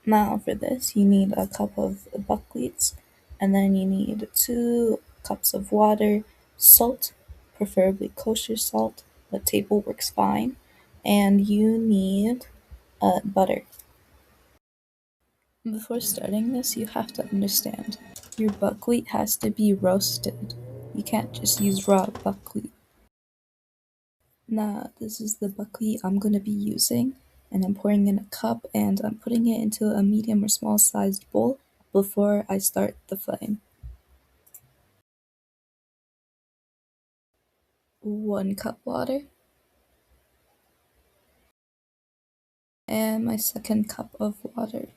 Now for this, you need a cup of buckwheats, and then you need 2 cups of water, salt, preferably kosher salt, but table works fine, and you need butter. Before starting this, you have to understand your buckwheat has to be roasted. You can't just use raw buckwheat. Now, this is the buckwheat I'm going to be using, and I'm pouring in a cup and I'm putting it into a medium or small sized bowl before I start the flame. 1 cup water, and my second cup of water.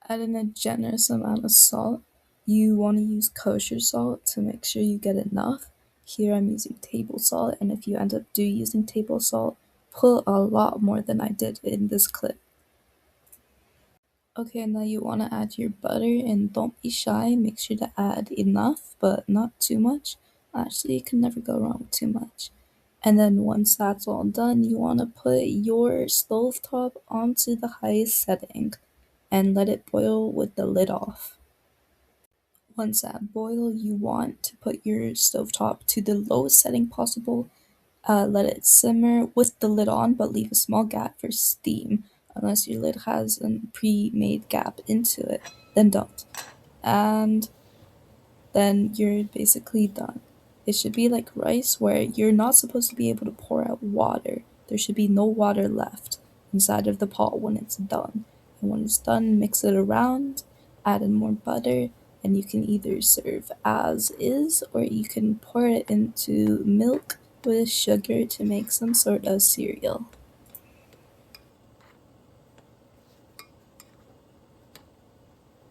Add in a generous amount of salt. You want to use kosher salt to make sure you get enough. Here I'm using table salt, and if you end up using table salt, put a lot more than I did in this clip. Okay, now you want to add your butter, and don't be shy. Make sure to add enough, but not too much. Actually, you can never go wrong with too much. And then once that's all done, you want to put your stovetop onto the highest setting and let it boil with the lid off. Once that boils, you want to put your stovetop to the lowest setting possible. Let it simmer with the lid on, but leave a small gap for steam. Unless your lid has a pre-made gap into it, then don't. And then you're basically done. It should be like rice where you're not supposed to be able to pour out water. There should be no water left inside of the pot when it's done. And when it's done, mix it around, add in more butter, and you can either serve as is or you can pour it into milk with sugar to make some sort of cereal.